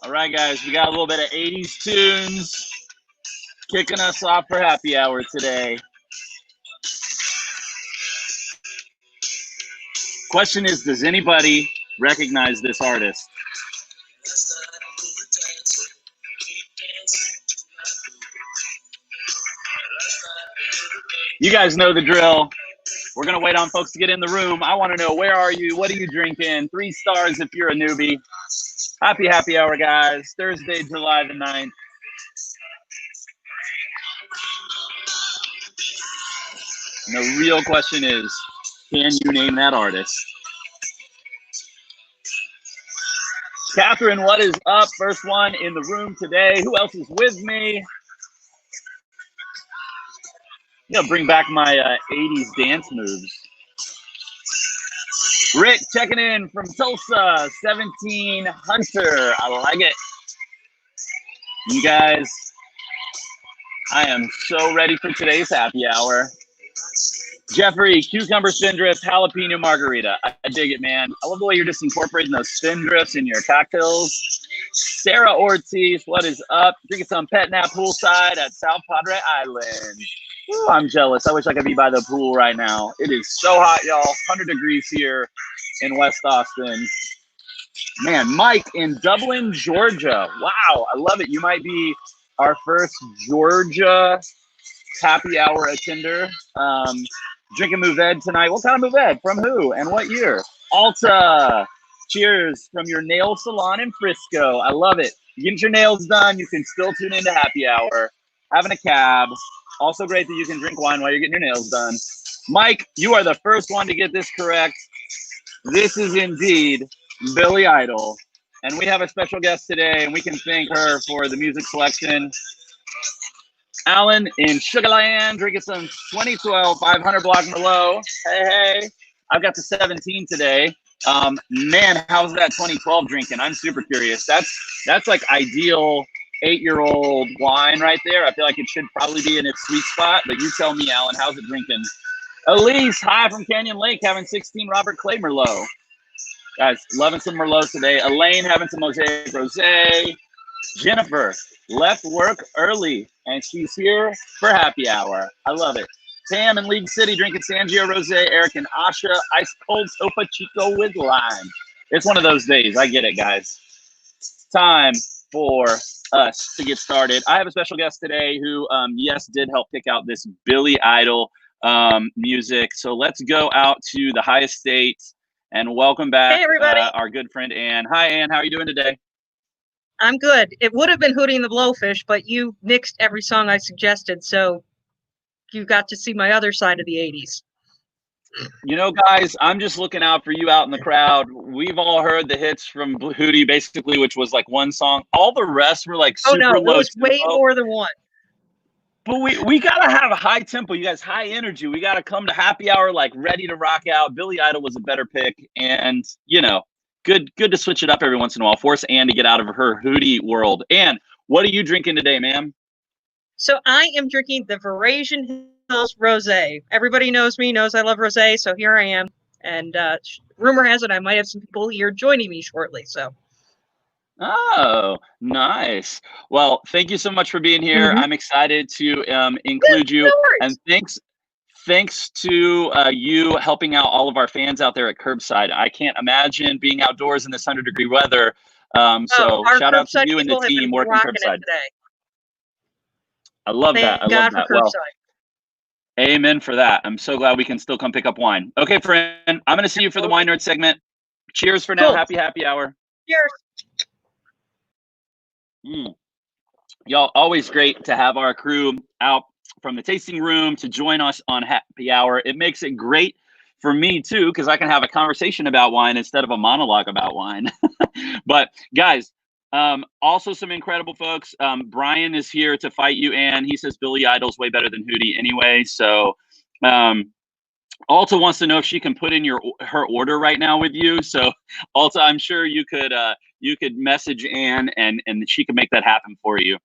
All right, guys, we got a little bit of 80s tunes kicking us off for happy hour today. Question is, does anybody recognize this artist? You guys know the drill. We're going to wait on folks to get in the room. I want to know, where are you? What are you drinking? 3 stars if you're a newbie. Happy hour, guys. Thursday, July the 9th. And the real question is, can you name that artist? Catherine, what is up? First one in the room today. Who else is with me? I'm going to bring back my 80s dance moves. Rick checking in from Tulsa, 17 Hunter. I like it. You guys, I am so ready for today's happy hour. Jeffrey, cucumber spindrift, jalapeno margarita. I dig it, man. I love the way you're just incorporating those spindrifts in your cocktails. Sarah Ortiz, what is up? Drinking some Pet Nap poolside at South Padre Island. Ooh, I'm jealous. I wish I could be by the pool right now. It is so hot, y'all. 100 degrees here in West Austin. Man, Mike in Dublin, Georgia. Wow, I love it. You might be our first Georgia happy hour attender. Drinking Mouved tonight. What kind of Mouved? From who and what year? Alta. Cheers from your nail salon in Frisco. I love it. You get your nails done, you can still tune into happy hour. Having a cab. Also great that you can drink wine while you're getting your nails done. Mike, you are the first one to get this correct. This is indeed Billy Idol. And we have a special guest today, and we can thank her for the music selection. Alan in Sugarland, drinking some 2012 500 block Merlot. Hey. I've got the 17 today. Man, how's that 2012 drinking? I'm super curious. That's like ideal 8-year-old wine right there. I feel like it should probably be in its sweet spot, but you tell me, Alan, how's it drinking? Elise, hi from Canyon Lake, having 16 Robert Clay Merlot. Guys, loving some Merlot today. Elaine having some Mosaic Rosé. Jennifer left work early, and she's here for happy hour. I love it. Tam in League City drinking Sangio Rosé. Eric and Asha, ice cold Topo Chico with lime. It's one of those days. I get it, guys. It's time for us to get started. I have a special guest today who, yes, did help pick out this Billy Idol music. So let's go out to the high estate and welcome back, hey, everybody. Our good friend Ann. Hi, Ann. How are you doing today? I'm good. It would have been Hootie and the Blowfish, but you nixed every song I suggested, so you got to see my other side of the 80s. You know, guys, I'm just looking out for you out in the crowd. We've all heard the hits from Hootie, basically, which was like one song. All the rest were like super low. Oh, no, it was way more than one. But we got to have a high tempo, you guys, high energy. We got to come to happy hour like ready to rock out. Billy Idol was a better pick. And, you know, good to switch it up every once in a while. Force Ann to get out of her Hootie world. Ann, what are you drinking today, ma'am? So I am drinking the Varasian Hills Rosé. Everybody knows me, knows I love rosé, so here I am. And rumor has it I might have some people here joining me shortly. So. Oh, nice. Well, thank you so much for being here. I'm excited to include you. And thanks to you helping out all of our fans out there at Curbside. I can't imagine being outdoors in this 100-degree weather. So shout out to you and the team working Curbside. I love that. I love that. Well, amen for that. I'm so glad we can still come pick up wine. Okay, friend, I'm going to see you for the Wine Nerd segment. Cheers for now. Cool. Happy hour. Cheers. Y'all, always great to have our crew out from the tasting room to join us on happy hour. It makes it great for me too, because I can have a conversation about wine instead of a monologue about wine. But guys, also some incredible folks. Brian is here to fight you, Ann. He says Billy Idol's way better than Hootie anyway. So Alta wants to know if she can put in her order right now with you. So Alta, I'm sure you could message Ann and she can make that happen for you.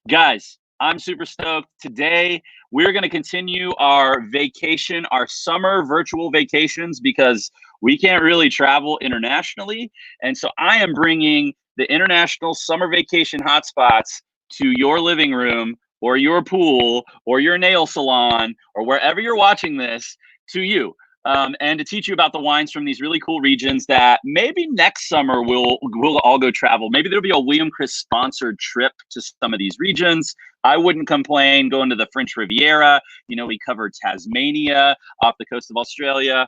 Guys, I'm super stoked. Today, we're going to continue our vacation, our summer virtual vacations, because we can't really travel internationally. And so I am bringing the international summer vacation hotspots to your living room or your pool or your nail salon or wherever you're watching this to you. And to teach you about the wines from these really cool regions that maybe next summer we'll all go travel. Maybe there'll be a William Chris sponsored trip to some of these regions. I wouldn't complain going to the French Riviera. You know, we covered Tasmania, off the coast of Australia.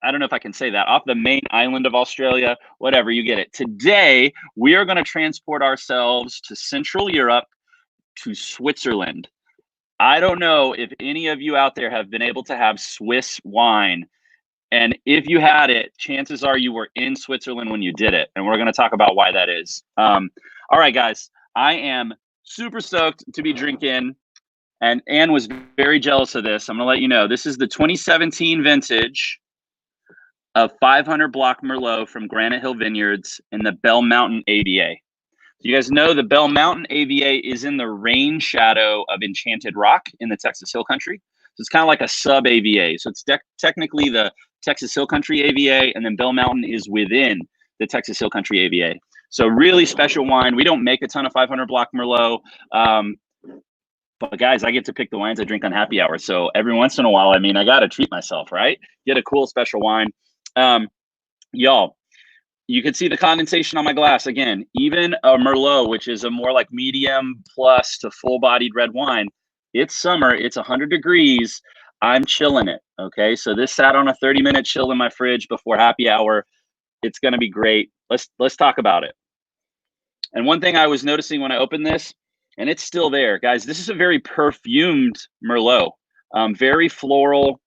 I don't know if I can say that, off the main island of Australia, whatever, you get it. Today, we are going to transport ourselves to Central Europe, to Switzerland. I don't know if any of you out there have been able to have Swiss wine. And if you had it, chances are you were in Switzerland when you did it. And we're going to talk about why that is. All right, guys, I am super stoked to be drinking. And Anne was very jealous of this. I'm going to let you know. This is the 2017 vintage of 500 Block Merlot from Granite Hill Vineyards in the Bell Mountain AVA. You guys know the Bell Mountain AVA is in the rain shadow of Enchanted Rock in the Texas Hill Country. So it's kind of like a sub AVA. So it's technically the Texas Hill Country AVA, and then Bell Mountain is within the Texas Hill Country AVA. So really special wine. We don't make a ton of 500 Block Merlot. But guys, I get to pick the wines I drink on happy hour. So every once in a while, I mean, I got to treat myself, right? Get a cool special wine. Y'all, you can see the condensation on my glass. Again, even a Merlot, which is a more like medium plus to full-bodied red wine, it's summer, it's 100 degrees. I'm chilling it, okay? So this sat on a 30-minute chill in my fridge before happy hour. It's going to be great. Let's talk about it. And one thing I was noticing when I opened this, and it's still there, guys, this is a very perfumed Merlot, very floral.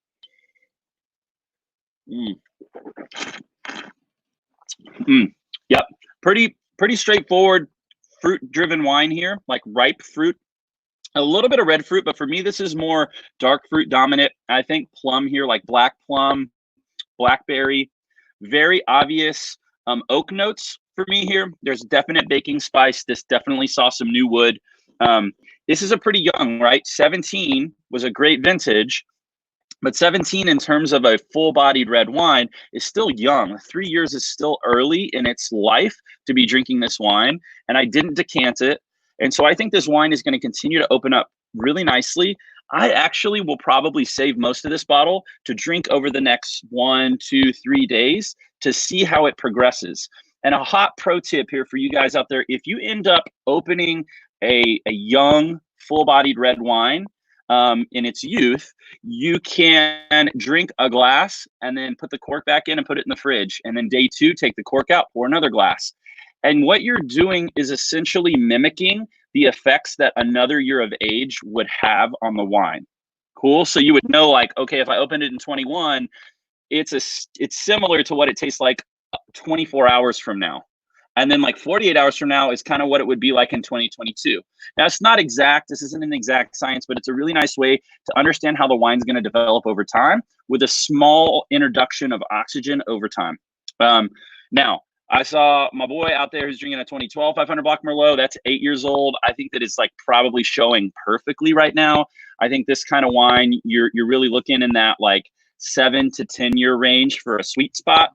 Yep, pretty straightforward fruit-driven wine here, like ripe fruit, a little bit of red fruit, but for me this is more dark fruit dominant. I think plum here, like black plum, blackberry, very obvious oak notes for me here. There's definite baking spice. This definitely saw some new wood. This is a pretty young, right? 17 was a great vintage. But 17 in terms of a full-bodied red wine is still young. 3 years is still early in its life to be drinking this wine, and I didn't decant it. And so I think this wine is going to continue to open up really nicely. I actually will probably save most of this bottle to drink over the next 1, 2, 3 days to see how it progresses. And a hot pro tip here for you guys out there, if you end up opening a young, full-bodied red wine, in its youth, you can drink a glass and then put the cork back in and put it in the fridge. And then day 2, take the cork out, pour another glass. And what you're doing is essentially mimicking the effects that another year of age would have on the wine. Cool. So you would know, like, okay, if I opened it in 21, it's similar to what it tastes like 24 hours from now. And then like 48 hours from now is kind of what it would be like in 2022. Now, it's not exact. This isn't an exact science, but it's a really nice way to understand how the wine's going to develop over time with a small introduction of oxygen over time. Now, I saw my boy out there who's drinking a 2012 500 Block Merlot. That's 8 years old. I think that it's like probably showing perfectly right now. I think this kind of wine, you're really looking in that like 7 to 10 year range for a sweet spot.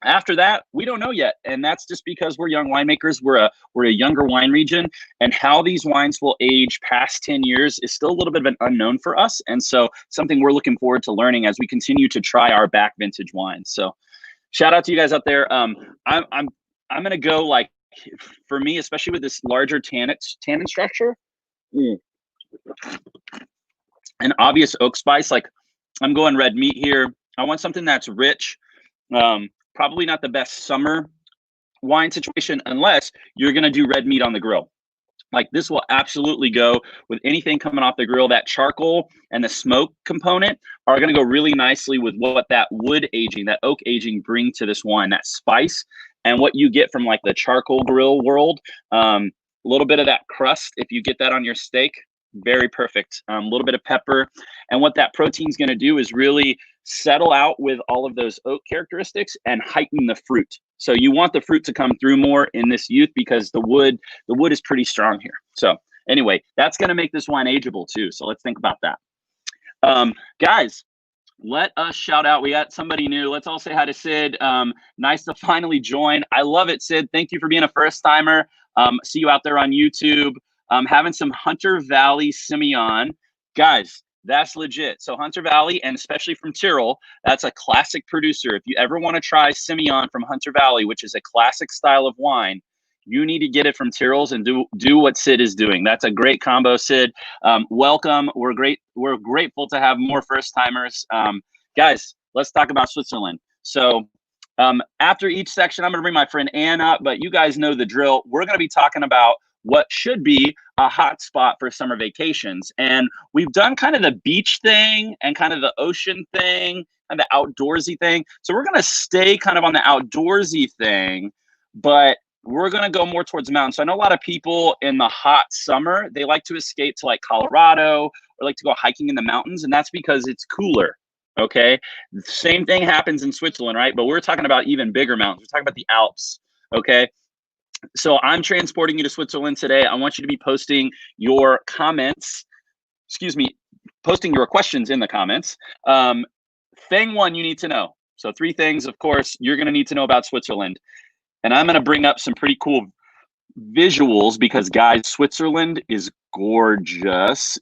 After that, we don't know yet, and that's just because we're young winemakers. We're a younger wine region, and how these wines will age past 10 years is still a little bit of an unknown for us, and so something we're looking forward to learning as we continue to try our back vintage wines. So, shout out to you guys out there. I'm gonna go, like, for me, especially with this larger tannin structure, an obvious oak spice. Like, I'm going red meat here. I want something that's rich. Probably not the best summer wine situation unless you're going to do red meat on the grill. Like, this will absolutely go with anything coming off the grill. That charcoal and the smoke component are going to go really nicely with what that wood aging, that oak aging bring to this wine, that spice, and what you get from like the charcoal grill world. A little bit of that crust, if you get that on your steak, very perfect. A little bit of pepper. And what that protein is going to do is really settle out with all of those oak characteristics and heighten the fruit. So you want the fruit to come through more in this youth because the wood is pretty strong here. So Anyway, that's going to make this wine ageable too. So let's think about that. Guys, let us shout out. We got somebody new. Let's all say hi to Sid. Nice to finally join. I love it, Sid. Thank you for being a first timer. See you out there on YouTube. Having some Hunter Valley Simeon. Guys, that's legit. So Hunter Valley, and especially from Tyrol, that's a classic producer. If you ever want to try Simeon from Hunter Valley, which is a classic style of wine, you need to get it from Tyrol's and do what Sid is doing. That's a great combo, Sid. Welcome. We're grateful to have more first timers. Guys, let's talk about Switzerland. So after each section, I'm going to bring my friend Ann up, but you guys know the drill. We're going to be talking about what should be a hot spot for summer vacations. And we've done kind of the beach thing and kind of the ocean thing and the outdoorsy thing. So we're going to stay kind of on the outdoorsy thing, but we're going to go more towards mountains. So I know a lot of people in the hot summer, they like to escape to like Colorado or like to go hiking in the mountains. And that's because it's cooler. Okay. The same thing happens in Switzerland, right? But we're talking about even bigger mountains. We're talking about the Alps. Okay. So I'm transporting you to Switzerland today. I want you to be posting your comments, posting your questions in the comments. Thing one, you need to know. So 3 things, of course, you're going to need to know about Switzerland. And I'm going to bring up some pretty cool visuals because, guys, Switzerland is gorgeous.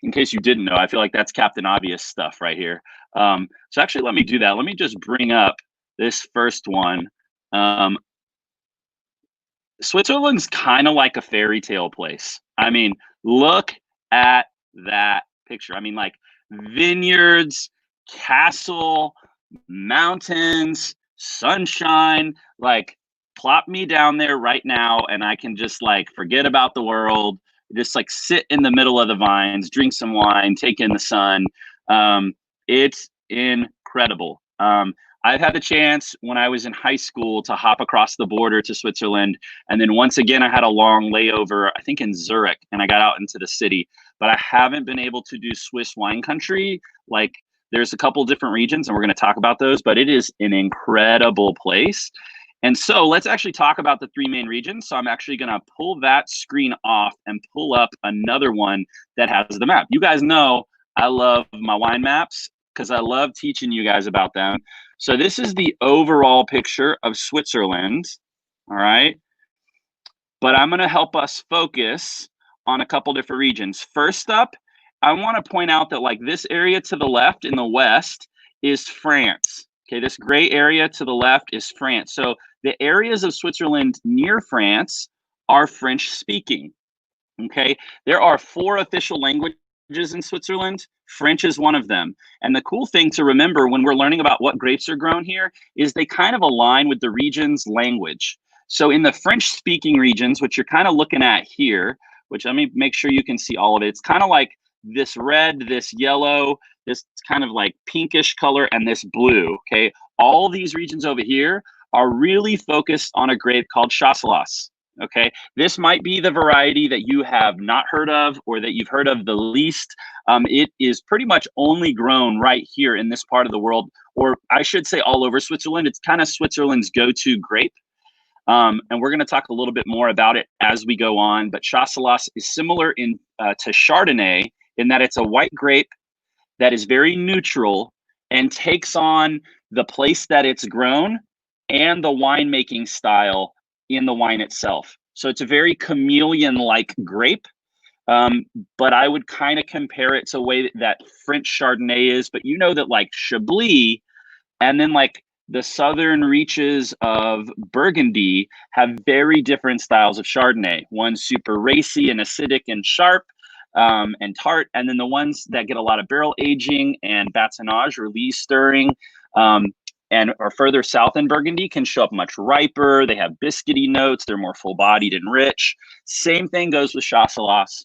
In case you didn't know, I feel like that's Captain Obvious stuff right here. So actually, let me do that. Let me just bring up this first one. Switzerland's kind of like a fairy tale place. I mean, look at that picture. I mean, like vineyards, castle, mountains, sunshine, like plop me down there right now and I can just like forget about the world, just like sit in the middle of the vines, drink some wine, take in the sun. It's incredible. I've had the chance when I was in high school to hop across the border to Switzerland. And then once again, I had a long layover, I think in Zurich, and I got out into the city. But I haven't been able to do Swiss wine country. Like there's a couple different regions and we're going to talk about those, but it is an incredible place. And so let's actually talk about the 3 main regions. So I'm actually going to pull that screen off and pull up another one that has the map. You guys know I love my wine maps because I love teaching you guys about them. So this is the overall picture of Switzerland, all right? But I'm going to help us focus on a couple different regions. First up, I want to point out that like this area to the left in the west is France. Okay, this gray area to the left is France. So the areas of Switzerland near France are French speaking. Okay, there are 4 official languages in Switzerland. French is one of them. And the cool thing to remember when we're learning about what grapes are grown here is they kind of align with the region's language. So in the French speaking regions, which you're kind of looking at here, which let me make sure you can see all of it. It's kind of like this red, this yellow, this kind of like pinkish color, and this blue, okay? All these regions over here are really focused on a grape called Chasselas, okay? This might be the variety that you have not heard of or that you've heard of the least. It is pretty much only grown right here in this part of the world, or I should say all over Switzerland. It's kind of Switzerland's go-to grape. And we're going to talk a little bit more about it as we go on, but Chasselas is similar to Chardonnay in that it's a white grape that is very neutral and takes on the place that it's grown and the winemaking style in the wine itself. So it's a very chameleon-like grape, but I would kind of compare it to the way that French Chardonnay is, but you know that like Chablis and then like the southern reaches of Burgundy have very different styles of Chardonnay. One super racy and acidic and sharp, and tart, and then the ones that get a lot of barrel aging and batonnage or lees stirring and are further south in Burgundy can show up much riper. They have biscuity notes. They're more full-bodied and rich. Same thing goes with Chasselas.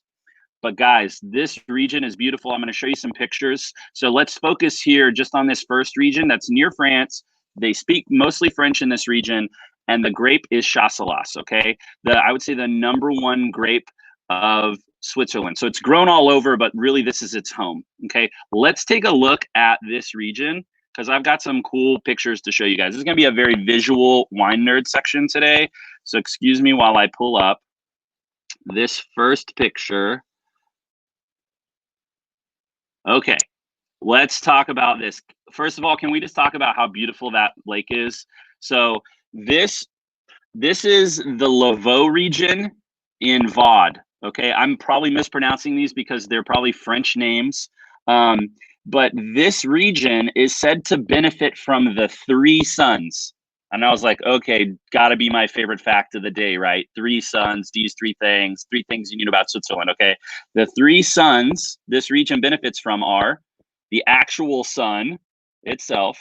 But guys, this region is beautiful. I'm going to show you some pictures. So let's focus here just on this first region that's near France. They speak mostly French in this region, and the grape is Chasselas, okay? I would say the #1 grape of Switzerland. So it's grown all over, but really this is its home, okay? Let's take a look at this region because I've got some cool pictures to show you guys. This is going to be a very visual wine nerd section today. So excuse me while I pull up this first picture. Okay, let's talk about this. First of all, can we just talk about how beautiful that lake is? So this is the Lavo region in Vaud. Okay, I'm probably mispronouncing these because they're probably French names. But this region is said to benefit from the three suns. And I was like, okay, gotta be my favorite fact of the day, right? Three suns, these three things you need about Switzerland, okay? The three suns this region benefits from are the actual sun itself,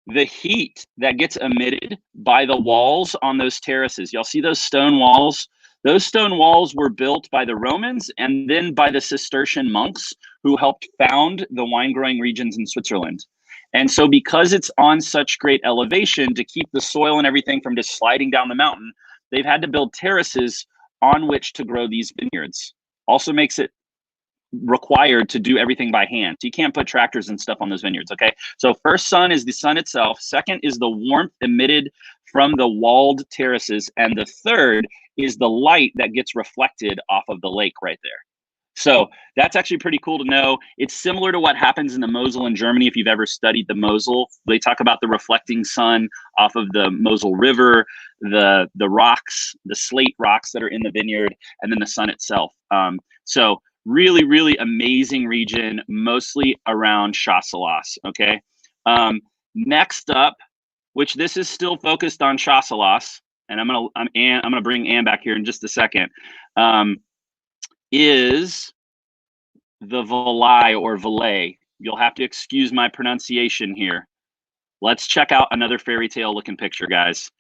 the heat that gets emitted by the walls on those terraces. Y'all see those stone walls? Those stone walls were built by the Romans and then by the Cistercian monks who helped found the wine growing regions in Switzerland. And so because it's on such great elevation to keep the soil and everything from just sliding down the mountain, they've had to build terraces on which to grow these vineyards. Also makes it required to do everything by hand. So you can't put tractors and stuff on those vineyards, okay? So first sun is the sun itself. Second is the warmth emitted from the walled terraces. And the third is the light that gets reflected off of the lake right there. So that's actually pretty cool to know. It's similar to what happens in the Mosel in Germany. If you've ever studied the Mosel, they talk about the reflecting sun off of the Mosel River, the rocks, the slate rocks that are in the vineyard, and then the sun itself. So really, really amazing region, mostly around Chasselas, okay? Next up, which this is still focused on Chasselas, and I'm gonna bring Anne back here in just a second, is the Valais or Valais. You'll have to excuse my pronunciation here. Let's check out another fairy tale looking picture, guys.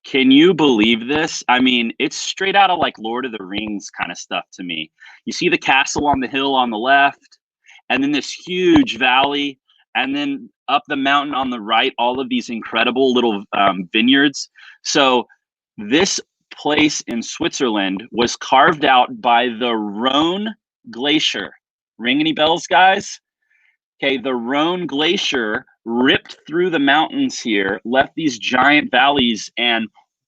Can you believe this? I mean, it's straight out of like Lord of the Rings kind of stuff to me. You see the castle on the hill on the left, and then this huge valley, and then up the mountain on the right, all of these incredible little vineyards. So this place in Switzerland was carved out by the Rhone Glacier. Ring any bells, guys? Okay, the Rhone Glacier ripped through the mountains here, left these giant valleys, and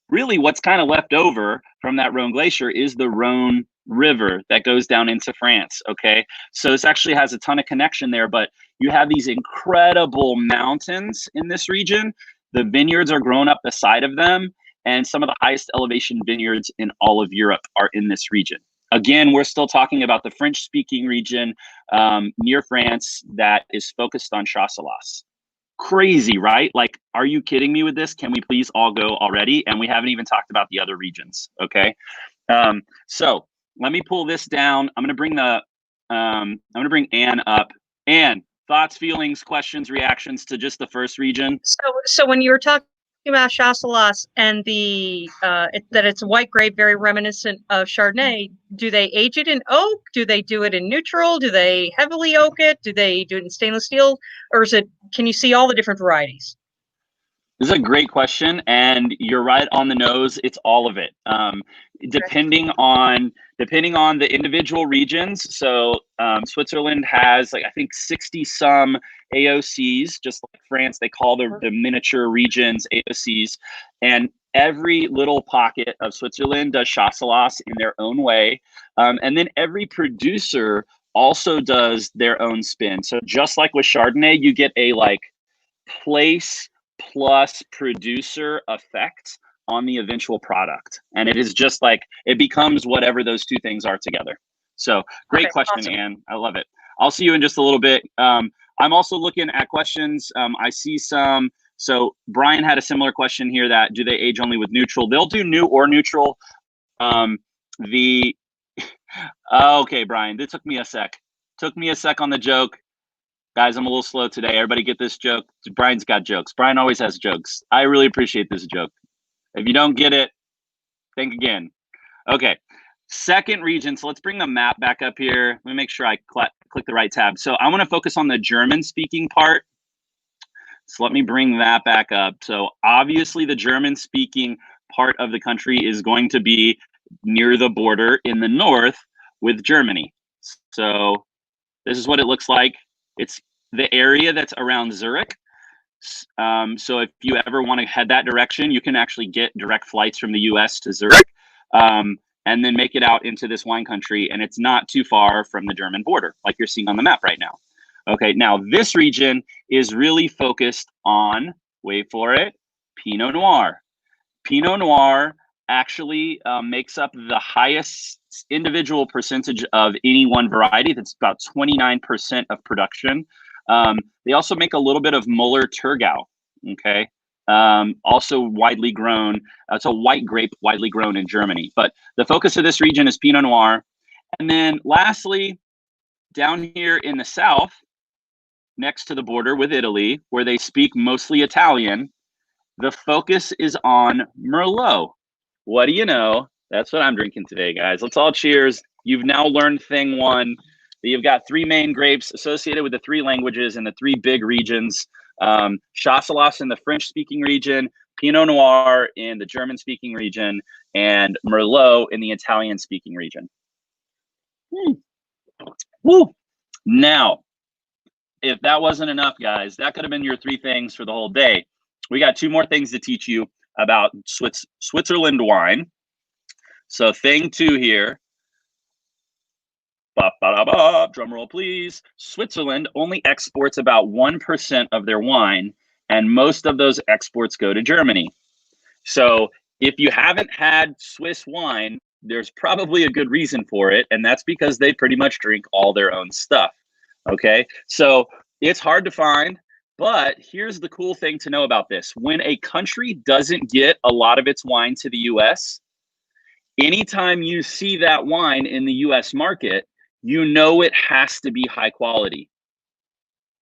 really what's kind of left over from that Rhone Glacier is the Rhone River that goes down into France, okay? So this actually has a ton of connection there, but you have these incredible mountains in this region. The vineyards are grown up the side of them, and some of the highest elevation vineyards in all of Europe are in this region. Again, we're still talking about the French-speaking region near France that is focused on Chasselas. Crazy, right? Like, are you kidding me with this? Can we please all go already? And we haven't even talked about the other regions, okay? So let me pull this down. I'm gonna bring Anne up. Anne, thoughts, feelings, questions, reactions to just the first region? So when you were talking about Chasselas and that it's white grape, very reminiscent of Chardonnay, do they age it in oak? Do they do it in neutral? Do they heavily oak it? Do they do it in stainless steel? Or can you see all the different varieties? This is a great question, and you're right on the nose. It's all of it, depending on the individual regions. So Switzerland has like I think 60 some AOCs, just like France. They call the miniature regions AOCs, and every little pocket of Switzerland does Chasselas in their own way, and then every producer also does their own spin. So just like with Chardonnay, you get a like place plus producer effect on the eventual product. And it is just like, it becomes whatever those two things are together. So great question, awesome. Anne. I love it. I'll see you in just a little bit. I'm also looking at questions. I see some. So Brian had a similar question here that do they age only with neutral? They'll do new or neutral. Okay, Brian, it took me a sec. Took me a sec on the joke. Guys, I'm a little slow today. Everybody get this joke. Brian's got jokes. Brian always has jokes. I really appreciate this joke. If you don't get it, think again. Okay, second region. So let's bring the map back up here. Let me make sure I click the right tab. So I want to focus on the German-speaking part. So let me bring that back up. So obviously the German-speaking part of the country is going to be near the border in the north with Germany. So this is what it looks like. It's the area that's around Zurich. So if you ever want to head that direction, you can actually get direct flights from the US to Zurich. and then make it out into this wine country. And it's not too far from the German border, like you're seeing on the map right now. Okay, now this region is really focused on, wait for it, Pinot Noir. Pinot Noir actually makes up the highest individual percentage of any one variety. That's about 29% of production. They also make a little bit of Muller Thurgau, okay? Also widely grown. It's a white grape widely grown in Germany. But the focus of this region is Pinot Noir. And then lastly, down here in the south, next to the border with Italy, where they speak mostly Italian, the focus is on Merlot. What do you know? That's what I'm drinking today, guys. Let's all cheers. You've now learned thing one. You've got 3 main grapes associated with the 3 languages and the 3 big regions. Chasselas in the French-speaking region, Pinot Noir in the German-speaking region, and Merlot in the Italian-speaking region. Woo! Now, if that wasn't enough, guys, that could have been your 3 things for the whole day. We got 2 more things to teach you about Switzerland wine. So thing 2 here. Drum roll, please. Switzerland only exports about 1% of their wine, and most of those exports go to Germany. So if you haven't had Swiss wine, there's probably a good reason for it, and that's because they pretty much drink all their own stuff. Okay, so it's hard to find, but here's the cool thing to know about this. When a country doesn't get a lot of its wine to the US, anytime you see that wine in the US market, you know it has to be high quality.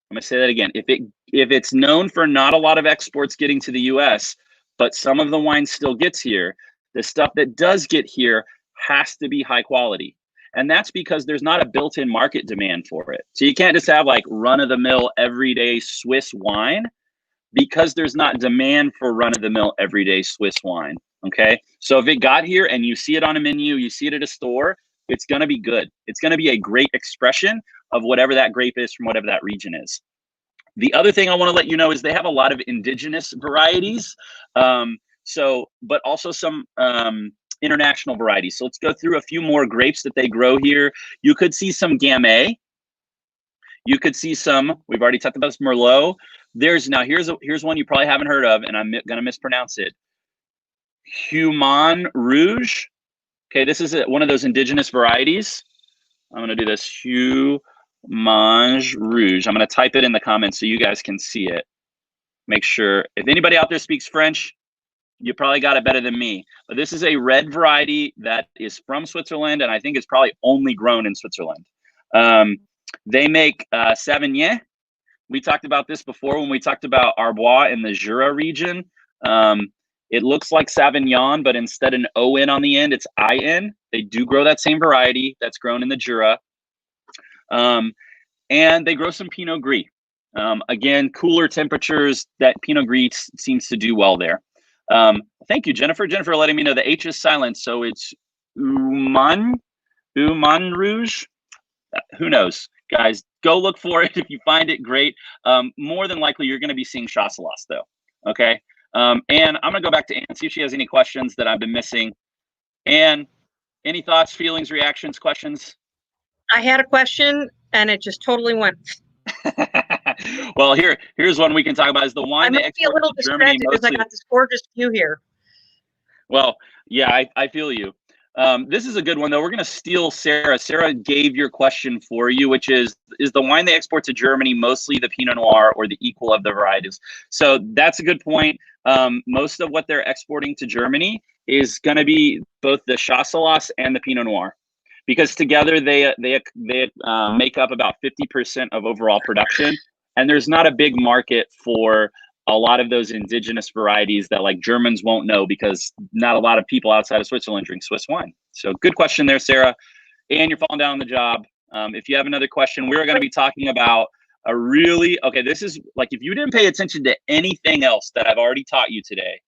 I'm gonna say that again. If it's known for not a lot of exports getting to the US, but some of the wine still gets here, the stuff that does get here has to be high quality. And that's because there's not a built-in market demand for it. So you can't just have like run-of-the-mill everyday Swiss wine because there's not demand for run-of-the-mill everyday Swiss wine, okay? So if it got here and you see it on a menu, you see it at a store, it's gonna be good. It's gonna be a great expression of whatever that grape is from whatever that region is. The other thing I wanna let you know is they have a lot of indigenous varieties, but also some international varieties. So let's go through a few more grapes that they grow here. You could see some Gamay. You could see some, we've already talked about this, Merlot. Here's one you probably haven't heard of, and I'm gonna mispronounce it. Human Rouge. Okay, this is one of those indigenous varieties. I'm gonna do this, Human Rouge. I'm gonna type it in the comments so you guys can see it. Make sure, if anybody out there speaks French, you probably got it better than me. But this is a red variety that is from Switzerland, and I think it's probably only grown in Switzerland. They make Savagnin. We talked about this before when we talked about Arbois in the Jura region. It looks like Savagnin, but instead an O-N on the end, it's I-N. They do grow that same variety that's grown in the Jura. And they grow some Pinot Gris. Again, cooler temperatures, that Pinot Gris seems to do well there. Thank you, Jennifer. Jennifer letting me know the H is silent, so it's Human Rouge. Who knows, guys? Go look for it. If you find it, great. More than likely, you're going to be seeing Chasselas, though. Okay. And I'm going to go back to Anne, see if she has any questions that I've been missing. Anne, any thoughts, feelings, reactions, questions? I had a question, and it just totally went. Well, here's one we can talk about. Is the wine I might be a little distracted because I got this gorgeous view here. Well, yeah, I feel you. This is a good one, though. We're going to steal Sarah. Sarah gave your question for you, which is the wine they export to Germany mostly the Pinot Noir or the equal of the varieties? So that's a good point. Most of what they're exporting to Germany is going to be both the Chasselas and the Pinot Noir, because together they make up about 50% of overall production. And there's not a big market for a lot of those indigenous varieties that like Germans won't know, because not a lot of people outside of Switzerland drink Swiss wine. So good question there, Sarah. And you're falling down on the job. If you have another question, we're going to be talking about this is like, if you didn't pay attention to anything else that I've already taught you today,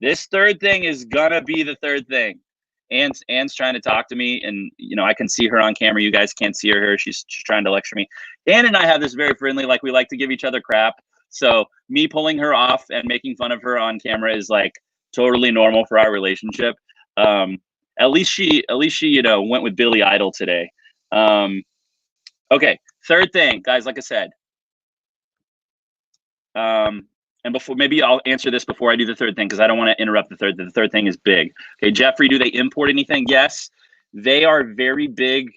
this third thing is going to be the third thing. Anne's trying to talk to me, and I can see her on camera. You guys can't see her. She's trying to lecture me. Anne and I have this very friendly, like we like to give each other crap. So me pulling her off and making fun of her on camera is like totally normal for our relationship. At least she, went with Billy Idol today. Okay, third thing, guys, like I said. And before, maybe I'll answer this before I do the third thing, because I don't want to interrupt the third. The third thing is big. Okay, Jeffrey, do they import anything? Yes, they are very big.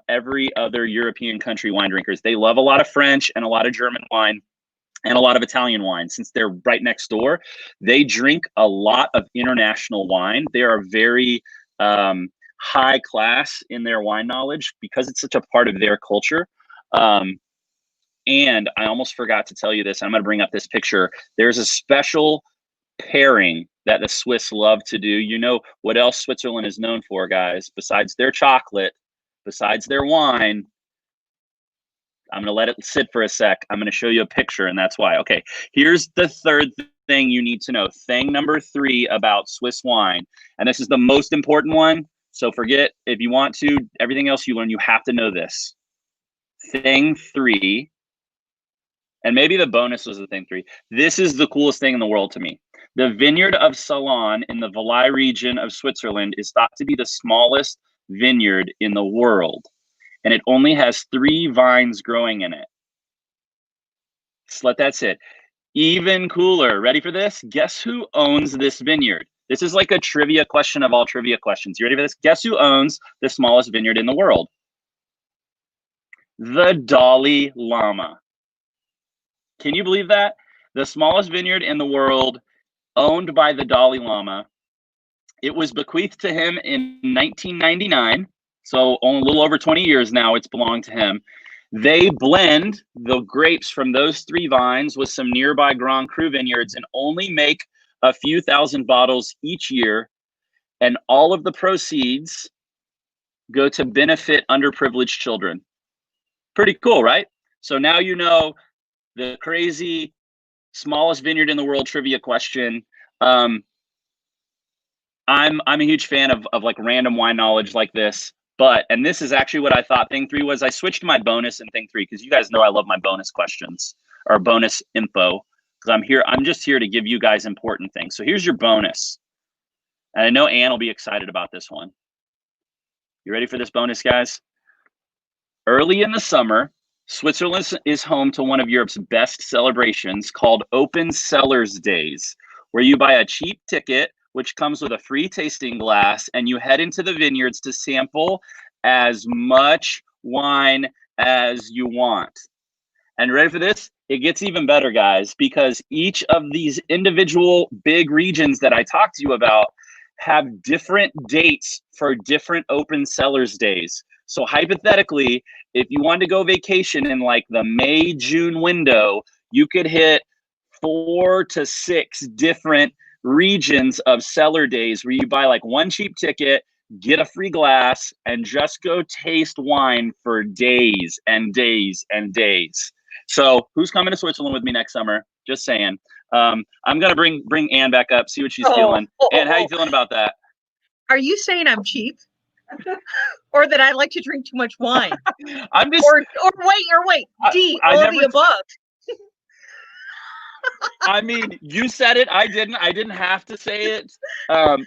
Every other European country wine drinkers, they love a lot of French and a lot of German wine and a lot of Italian wine. Since they're right next door, they drink a lot of international wine. They are very high class in their wine knowledge because it's such a part of their culture. And I almost forgot to tell you this. I'm going to bring up this picture. There's a special pairing that the Swiss love to do. You know what else Switzerland is known for, guys? Besides their chocolate, besides their wine. I'm going to let it sit for a sec. I'm going to show you a picture, and that's why. Okay, here's the third thing you need to know. Thing number 3 about Swiss wine. And this is the most important one. So forget, if you want to, everything else you learn, you have to know this. Thing 3. And maybe the bonus was the thing 3. This is the coolest thing in the world to me. The vineyard of Salon in the Valais region of Switzerland is thought to be the smallest vineyard in the world. And it only has 3 vines growing in it. Just let that sit. Even cooler. Ready for this? Guess who owns this vineyard? This is like a trivia question of all trivia questions. You ready for this? Guess who owns the smallest vineyard in the world? The Dalai Lama. Can you believe that? The smallest vineyard in the world, owned by the Dalai Lama. It was bequeathed to him in 1999. So a little over 20 years now it's belonged to him. They blend the grapes from those 3 vines with some nearby Grand Cru vineyards and only make a few thousand bottles each year. And all of the proceeds go to benefit underprivileged children. Pretty cool, right? So now you know the crazy smallest vineyard in the world trivia question. I'm a huge fan of like random wine knowledge like this. And this is actually what I thought thing 3 was. I switched my bonus in thing 3 because you guys know I love my bonus questions or bonus info, because I'm just here to give you guys important things. So here's your bonus. And I know Anne will be excited about this one. You ready for this bonus, guys? Early in the summer, Switzerland is home to one of Europe's best celebrations called Open Cellars Days, where you buy a cheap ticket, which comes with a free tasting glass, and you head into the vineyards to sample as much wine as you want. And ready for this? It gets even better, guys, because each of these individual big regions that I talked to you about have different dates for different Open Cellars Days. So hypothetically, if you wanted to go vacation in like the May, June window, you could hit 4 to 6 different regions of cellar days where you buy like one cheap ticket, get a free glass, and just go taste wine for days and days and days. So who's coming to Switzerland with me next summer? Just saying. I'm gonna bring Anne back up, see what she's feeling. Anne, how you feeling about that? Are you saying I'm cheap? Or that I like to drink too much wine? I'm just or wait. D, all of the above. I mean, you said it. I didn't have to say it.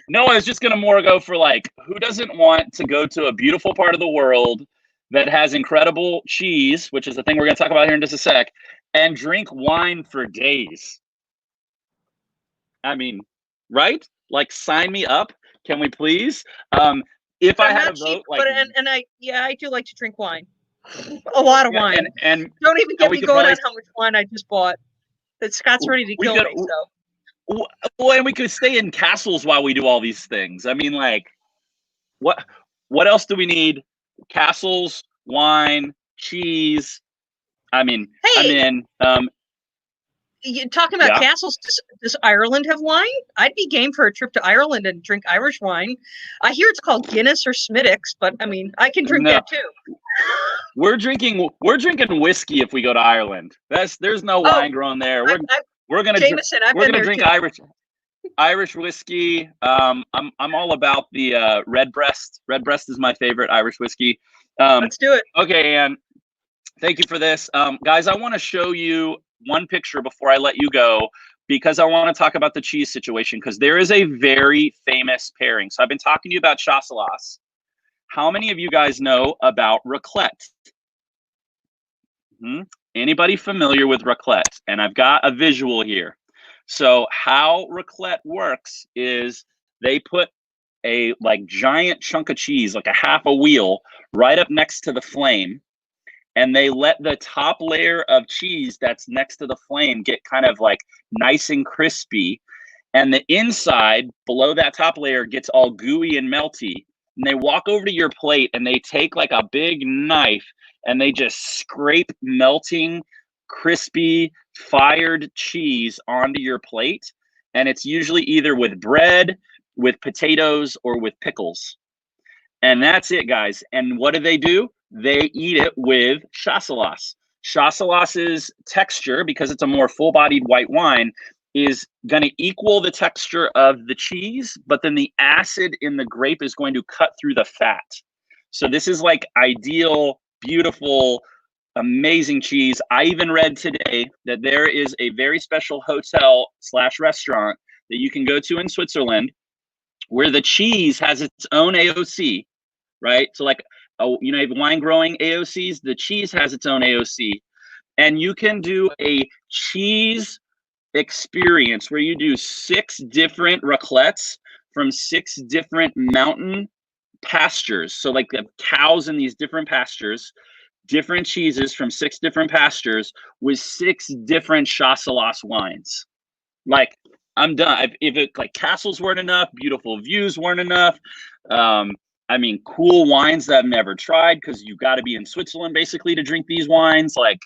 No, I was just gonna more go for like, who doesn't want to go to a beautiful part of the world that has incredible cheese, which is the thing we're gonna talk about here in just a sec, and drink wine for days? I mean, right? Like, sign me up. Can we please? If I had a vote, like, I do like to drink wine, a lot of wine, and don't even get me going on how much wine I just bought. That Scott's ready to kill me. So, well, and we could stay in castles while we do all these things. I mean, like, what else do we need? Castles, wine, cheese. I mean, hey, you're talking about castles. Does Ireland have wine? I'd be game for a trip to Ireland and drink Irish wine. I hear it's called Guinness or Smittix, but I mean, I can drink that too. We're drinking whiskey if we go to Ireland. There's no wine grown there. We're gonna drink Irish whiskey. I'm all about the Redbreast. Redbreast is my favorite Irish whiskey. Let's do it. Okay, Anne. Thank you for this, guys. I want to show you one picture before I let you go. because I want to talk about the cheese situation, because there is a very famous pairing. So I've been talking to you about Chasselas. How many of you guys know about raclette? Anybody familiar with raclette? And I've got a visual here. So how raclette works is they put a like giant chunk of cheese, like a half a wheel, right up next to the flame, and they let the top layer of cheese that's next to the flame get kind of like nice and crispy, and the inside below that top layer gets all gooey and melty. And they walk over to your plate and they take like a big knife and they just scrape melting, crispy, fired cheese onto your plate. And it's usually either with bread, with potatoes, or with pickles. And that's it, guys. And what do? They eat it with Chasselas. Chasselas's texture, because it's a more full-bodied white wine, is going to equal the texture of the cheese, but then the acid in the grape is going to cut through the fat. So this is like ideal, beautiful, amazing cheese. I even read today that there is a very special hotel/restaurant that you can go to in Switzerland where the cheese has its own AOC, right? So like, you have wine growing AOCs, the cheese has its own AOC. And you can do a cheese experience where you do 6 different raclettes from 6 different mountain pastures. So like the cows in these different pastures, different cheeses from 6 different pastures with 6 different Chasselas wines. Like, I'm done. If it like castles weren't enough, beautiful views weren't enough. I mean, cool wines that I've never tried, because you got to be in Switzerland basically to drink these wines. Like,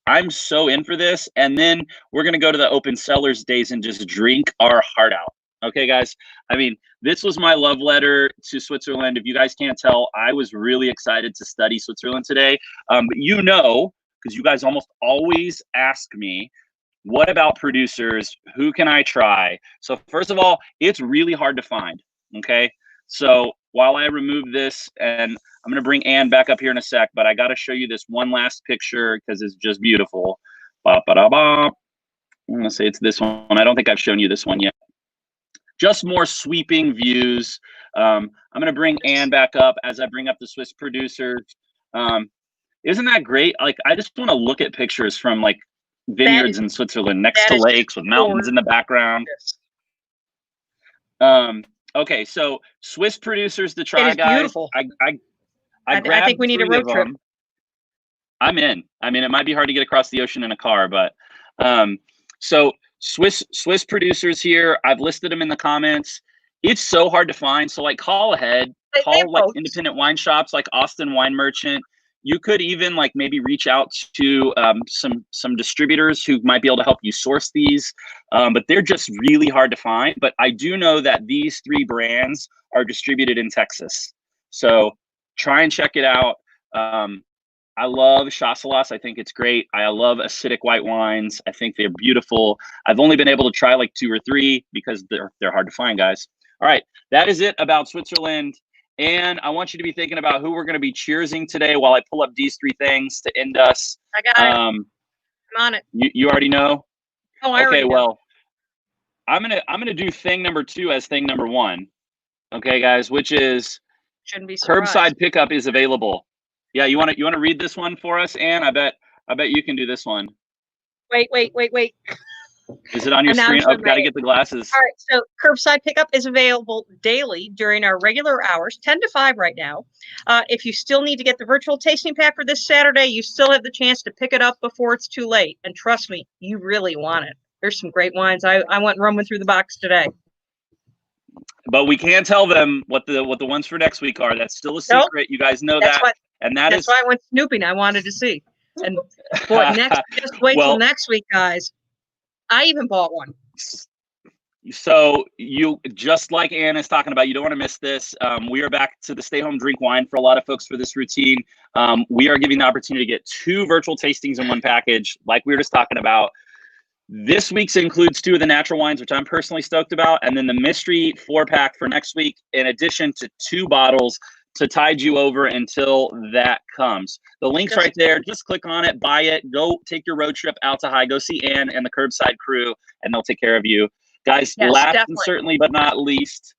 I'm so in for this. And then we're going to go to the open cellars days and just drink our heart out. Okay, guys. I mean, this was my love letter to Switzerland. If you guys can't tell, I was really excited to study Switzerland today. But you know, because you guys almost always ask me, what about producers? Who can I try? So first of all, it's really hard to find. Okay. So while I remove this, and I'm going to bring Ann back up here in a sec, but I got to show you this one last picture because it's just beautiful. I'm going to say it's this one. I don't think I've shown you this one yet. Just more sweeping views. I'm going to bring Ann back up as I bring up the Swiss producers. Isn't that great? Like, I just want to look at pictures from like vineyards in Switzerland next to lakes with mountains in the background. Okay, so Swiss producers to try, guys. Beautiful. I think we need a road trip. I'm in. I mean, it might be hard to get across the ocean in a car, but so Swiss producers here. I've listed them in the comments. It's so hard to find. So like, call ahead. Call like independent wine shops like Austin Wine Merchant. You could even like maybe reach out to some distributors who might be able to help you source these, but they're just really hard to find. But I do know that these 3 brands are distributed in Texas, so try and check it out. I love Chasselas. I think it's great. I love acidic white wines. I think they're beautiful. I've only been able to try like 2 or 3 because they're hard to find, guys. All right, that is it about Switzerland. And I want you to be thinking about who we're going to be cheersing today while I pull up these 3 things to end us. I got it. I'm on it. You already know? Oh, I already know. Well, I'm gonna do thing number 2 as thing number 1. Okay, guys, which is shouldn't be surprised. Curbside pickup is available. Yeah, you want to read this one for us, Ann? I bet you can do this one. Wait. Is it on your screen? Oh, got to get the glasses. All right, so curbside pickup is available daily during our regular hours, 10 to 5 right now. If you still need to get the virtual tasting pack for this Saturday, you still have the chance to pick it up before it's too late. And trust me, you really want it. There's some great wines. I went roaming through the box today. But we can't tell them what the ones for next week are. That's still a secret. Nope. You guys know that. That's why I went snooping. I wanted to see. And boy, just wait till next week, guys. I even bought one. So you, just like Ann is talking about, you don't want to miss this. We are back to the stay home drink wine for a lot of folks for this routine. We are giving the opportunity to get 2 virtual tastings in one package, like we were just talking about. This week's includes 2 of the natural wines, which I'm personally stoked about, and then the mystery 4-pack for next week, in addition to 2 bottles to tide you over until that comes. The link's right there. Just click on it, buy it, go take your road trip out to High, go see Ann and the Curbside crew, and they'll take care of you. Guys, Yes, last definitely. and certainly but not least,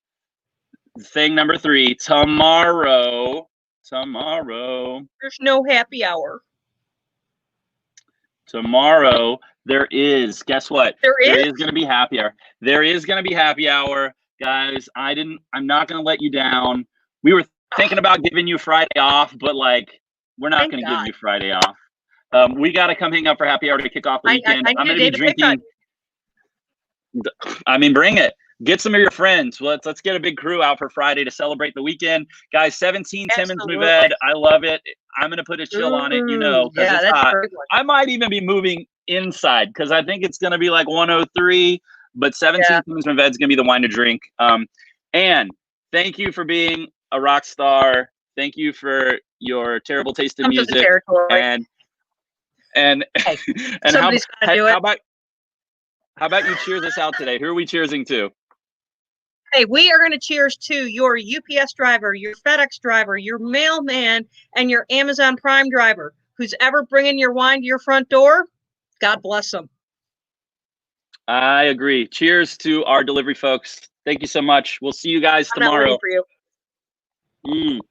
thing number 3, tomorrow, There's no happy hour. Tomorrow there is, guess what? There is going to be happy hour. There is going to be happy hour. Guys, I'm not going to let you down. We were thinking about giving you Friday off, but like, we're not going to give you Friday off. We got to come hang out for happy hour to kick off the weekend. I'm going to be drinking. I mean, bring it. Get some of your friends. Let's get a big crew out for Friday to celebrate the weekend. Guys, 17 Timmins Mouved. I love it. I'm going to put a chill on it, you know, because it's hot. I might even be moving inside because I think it's going to be like 103, but 17 Timmins Mouved is going to be the wine to drink. And thank you for being a rock star. Thank you for your terrible taste in music. And how about you cheers us out today? Who are we cheersing to? Hey, we are going to cheers to your UPS driver, your FedEx driver, your mailman, and your Amazon Prime driver who's ever bringing your wine to your front door. God bless them. I agree. Cheers to our delivery folks. Thank you so much. We'll see you guys tomorrow. I'm not waiting for you.